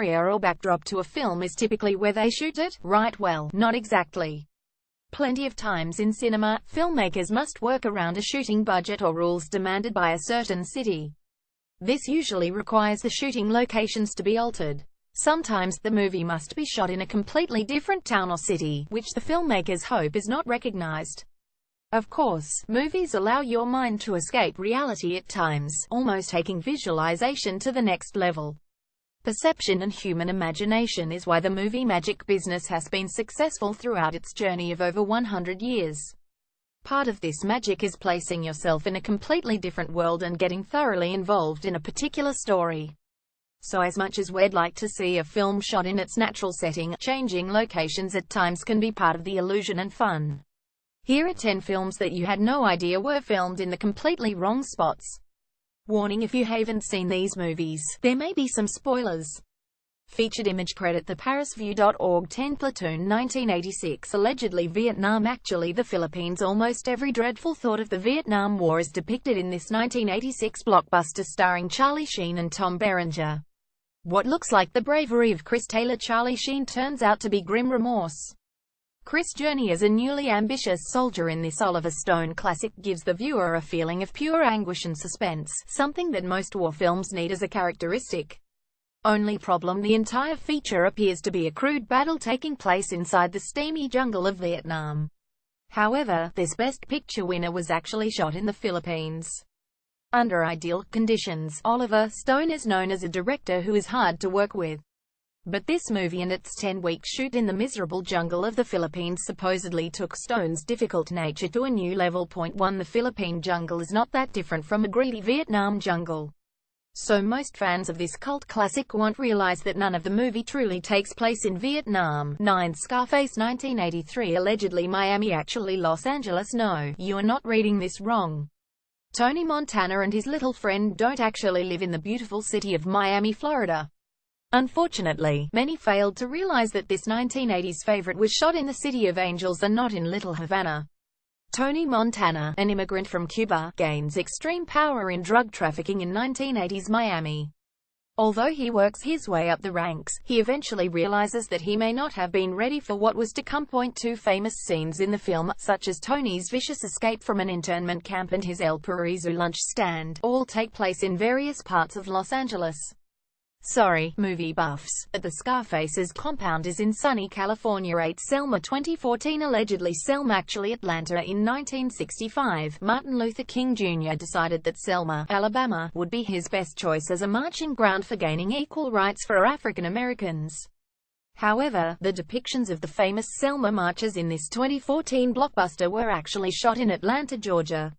area or backdrop to a film is typically where they shoot it, right? Well, not exactly. Plenty of times in cinema, filmmakers must work around a shooting budget or rules demanded by a certain city. This usually requires the shooting locations to be altered. Sometimes, the movie must be shot in a completely different town or city, which the filmmakers hope is not recognized. Of course, movies allow your mind to escape reality at times, almost taking visualization to the next level. Perception and human imagination is why the movie magic business has been successful throughout its journey of over 100 years. Part of this magic is placing yourself in a completely different world and getting thoroughly involved in a particular story. So as much as we'd like to see a film shot in its natural setting, changing locations at times can be part of the illusion and fun. Here are 10 films that you had no idea were filmed in the completely wrong spots. Warning: if you haven't seen these movies, there may be some spoilers. Featured image credit theparisview.org 10 Platoon 1986 Allegedly Vietnam Actually the Philippines Almost every dreadful thought of the Vietnam War is depicted in this 1986 blockbuster starring Charlie Sheen and Tom Berenger. What looks like the bravery of Chris Taylor, Charlie Sheen turns out to be grim remorse. Chris' journey as a newly ambitious soldier in this Oliver Stone classic gives the viewer a feeling of pure anguish and suspense, something that most war films need as a characteristic. Only problem: the entire feature appears to be a crude battle taking place inside the steamy jungle of Vietnam. However, this Best Picture winner was actually shot in the Philippines. Under ideal conditions, Oliver Stone is known as a director who is hard to work with. But this movie and its 10-week shoot in the miserable jungle of the Philippines supposedly took Stone's difficult nature to a new level. Point 1 The Philippine jungle is not that different from a greedy Vietnam jungle. So most fans of this cult classic won't realize that none of the movie truly takes place in Vietnam. 9 Scarface 1983 Allegedly Miami Actually Los Angeles. No, you are not reading this wrong. Tony Montana and his little friend don't actually live in the beautiful city of Miami, Florida. Unfortunately, many failed to realize that this 1980s favorite was shot in the City of Angels and not in Little Havana. Tony Montana, an immigrant from Cuba, gains extreme power in drug trafficking in 1980s Miami. Although he works his way up the ranks, he eventually realizes that he may not have been ready for what was to come. Point 2 Famous scenes in the film, such as Tony's vicious escape from an internment camp and his El Paraiso lunch stand, all take place in various parts of Los Angeles. Sorry, movie buffs, but the Scarface's compound is in sunny California. 8 Selma 2014 Allegedly Selma Actually Atlanta In 1965, Martin Luther King Jr. decided that Selma, Alabama, would be his best choice as a marching ground for gaining equal rights for African Americans. However, the depictions of the famous Selma marches in this 2014 blockbuster were actually shot in Atlanta, Georgia.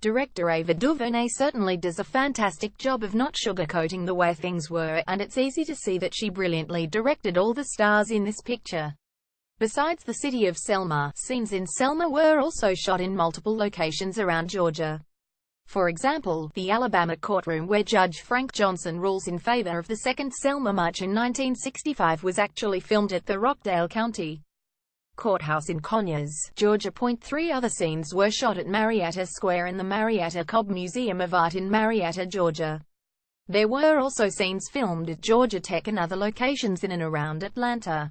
Director Ava DuVernay certainly does a fantastic job of not sugarcoating the way things were, and it's easy to see that she brilliantly directed all the stars in this picture. Besides the city of Selma, scenes in Selma were also shot in multiple locations around Georgia. For example, the Alabama courtroom where Judge Frank Johnson rules in favor of the Second Selma March in 1965 was actually filmed at the Rockdale County Courthouse in Conyers, Georgia. 3 other scenes were shot at Marietta Square and the Marietta Cobb Museum of Art in Marietta, Georgia. There were also scenes filmed at Georgia Tech and other locations in and around Atlanta.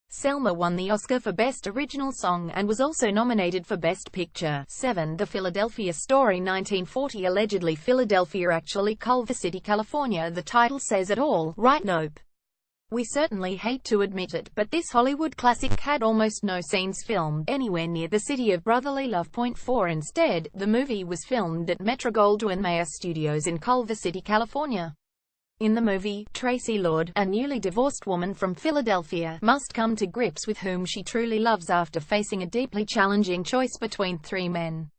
Selma won the Oscar for Best Original Song and was also nominated for Best Picture. 7 The Philadelphia Story 1940 Allegedly Philadelphia Actually Culver City, California. The title says it all, right? Nope. We certainly hate to admit it, but this Hollywood classic had almost no scenes filmed anywhere near the city of brotherly love. 4 Instead, the movie was filmed at Metro-Goldwyn-Mayer Studios in Culver City, California. In the movie, Tracy Lord, a newly divorced woman from Philadelphia, must come to grips with whom she truly loves after facing a deeply challenging choice between 3 men.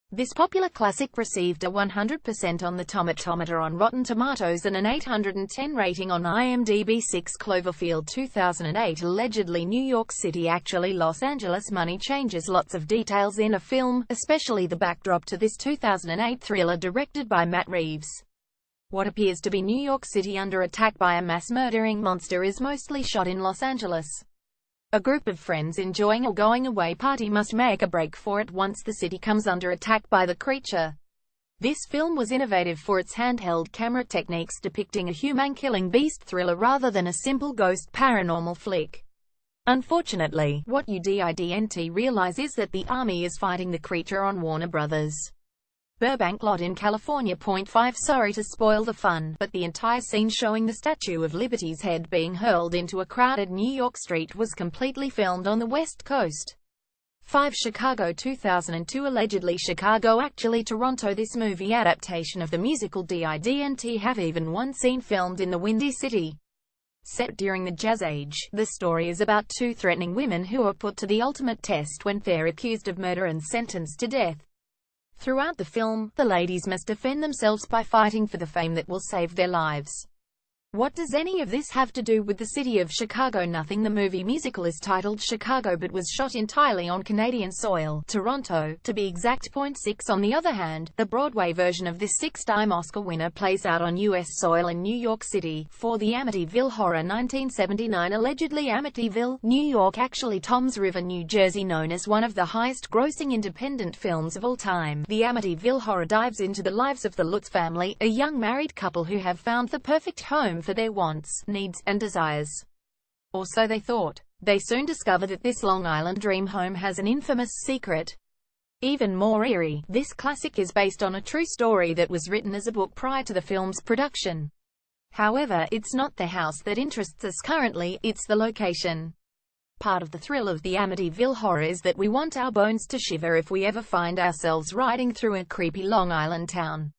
This popular classic received a 100% on the Tomatometer on Rotten Tomatoes and an 810 rating on IMDb. 6 Cloverfield 2008 Allegedly New York City Actually Los Angeles Money changes lots of details in a film, especially the backdrop to this 2008 thriller directed by Matt Reeves. What appears to be New York City under attack by a mass-murdering monster is mostly shot in Los Angeles. A group of friends enjoying a going-away party must make a break for it once the city comes under attack by the creature. This film was innovative for its handheld camera techniques, depicting a human-killing beast thriller rather than a simple ghost paranormal flick. Unfortunately, what you didn't realize is that the army is fighting the creature on Warner Brothers. Burbank lot in California. 5 Sorry to spoil the fun, but the entire scene showing the Statue of Liberty's head being hurled into a crowded New York street was completely filmed on the West Coast. 5 Chicago 2002 Allegedly Chicago, actually Toronto. This movie adaptation of the musical didn't have even one scene filmed in the Windy City. Set during the Jazz Age, the story is about two threatening women who are put to the ultimate test when they're accused of murder and sentenced to death. Throughout the film, the ladies must defend themselves by fighting for the fame that will save their lives. What does any of this have to do with the city of Chicago? Nothing. The movie musical is titled Chicago but was shot entirely on Canadian soil, Toronto, to be exact. 6 On the other hand, the Broadway version of this 6-time Oscar winner plays out on U.S. soil in New York City, for the Amityville Horror 1979. Allegedly Amityville, New York, actually Toms River, New Jersey. Known as one of the highest-grossing independent films of all time, the Amityville Horror dives into the lives of the Lutz family, a young married couple who have found the perfect home for their wants, needs, and desires. Or so they thought. They soon discover that this Long Island dream home has an infamous secret. Even more eerie, this classic is based on a true story that was written as a book prior to the film's production. However, it's not the house that interests us currently, it's the location. Part of the thrill of the Amityville Horror is that we want our bones to shiver if we ever find ourselves riding through a creepy Long Island town.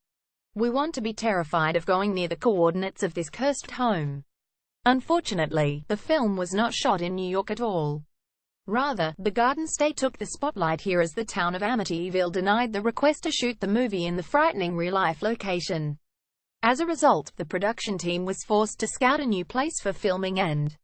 We want to be terrified of going near the coordinates of this cursed home. Unfortunately, the film was not shot in New York at all. Rather, the Garden State took the spotlight here, as the town of Amityville denied the request to shoot the movie in the frightening real-life location. As a result, the production team was forced to scout a new place for filming and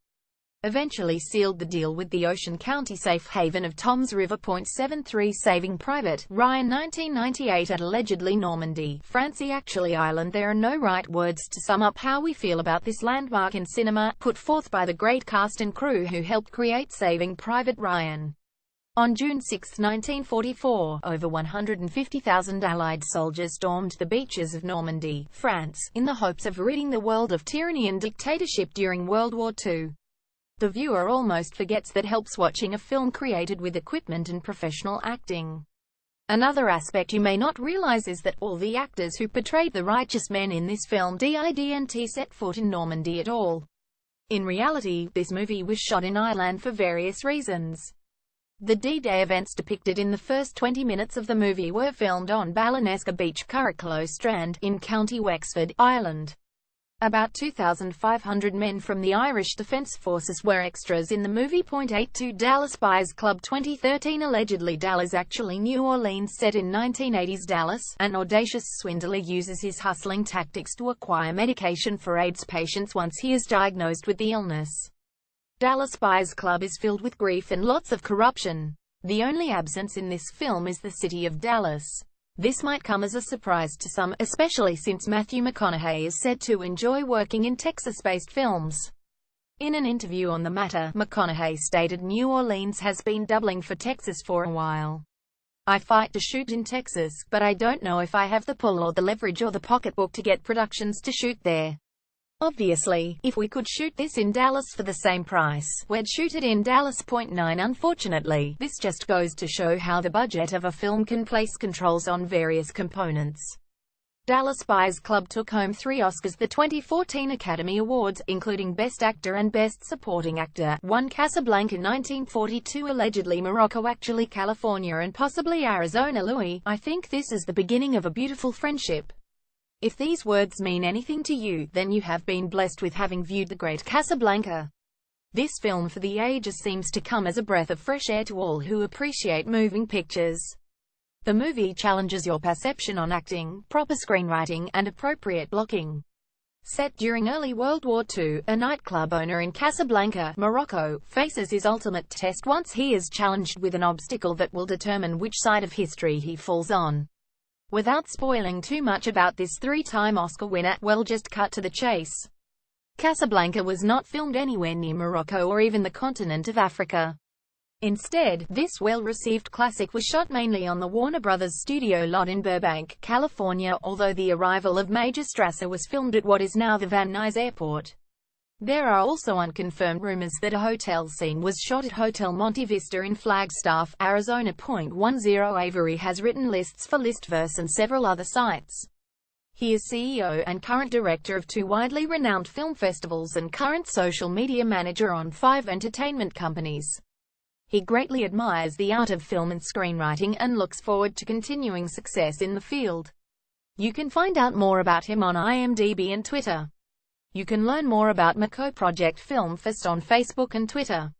eventually sealed the deal with the Ocean County safe haven of Toms River. 73 Saving Private Ryan 1998 At allegedly Normandy, France. Actually Ireland. There are no right words to sum up how we feel about this landmark in cinema, put forth by the great cast and crew who helped create Saving Private Ryan. On June 6, 1944, over 150,000 Allied soldiers stormed the beaches of Normandy, France, in the hopes of ridding the world of tyranny and dictatorship during World War II. The viewer almost forgets that helps watching a film created with equipment and professional acting. Another aspect you may not realize is that all the actors who portrayed the righteous men in this film didn't set foot in Normandy at all. In reality, this movie was shot in Ireland for various reasons. The D-Day events depicted in the first 20 minutes of the movie were filmed on Ballinesca Beach, Carricklow Strand, in County Wexford, Ireland. About 2,500 men from the Irish Defence Forces were extras in the movie. 82 Dallas Buyers Club 2013 Allegedly Dallas, actually New Orleans, set in 1980s Dallas. An audacious swindler uses his hustling tactics to acquire medication for AIDS patients once he is diagnosed with the illness. Dallas Buyers Club is filled with grief and lots of corruption. The only absence in this film is the city of Dallas. This might come as a surprise to some, especially since Matthew McConaughey is said to enjoy working in Texas-based films. In an interview on the matter, McConaughey stated, "New Orleans has been doubling for Texas for a while. I fight to shoot in Texas, but I don't know if I have the pull or the leverage or the pocketbook to get productions to shoot there. Obviously, if we could shoot this in Dallas for the same price, we'd shoot it in Dallas." 9 Unfortunately, this just goes to show how the budget of a film can place controls on various components. Dallas Buyers Club took home 3 Oscars, the 2014 Academy Awards, including Best Actor and Best Supporting Actor, won Casablanca 1942 Allegedly Morocco, actually California, and possibly Arizona. Louis, I think this is the beginning of a beautiful friendship. If these words mean anything to you, then you have been blessed with having viewed the great Casablanca. This film for the ages seems to come as a breath of fresh air to all who appreciate moving pictures. The movie challenges your perception on acting, proper screenwriting, and appropriate blocking. Set during early World War II, a nightclub owner in Casablanca, Morocco, faces his ultimate test once he is challenged with an obstacle that will determine which side of history he falls on. Without spoiling too much about this 3-time Oscar winner, we'll just cut to the chase. Casablanca was not filmed anywhere near Morocco or even the continent of Africa. Instead, this well-received classic was shot mainly on the Warner Brothers studio lot in Burbank, California, although the arrival of Major Strasser was filmed at what is now the Van Nuys Airport. There are also unconfirmed rumors that a hotel scene was shot at Hotel Monte Vista in Flagstaff, Arizona. 10 Avery has written lists for Listverse and several other sites. He is CEO and current director of 2 widely renowned film festivals and current social media manager on 5 entertainment companies. He greatly admires the art of film and screenwriting and looks forward to continuing success in the field. You can find out more about him on IMDb and Twitter. You can learn more about Mako Project Film Fest on Facebook and Twitter.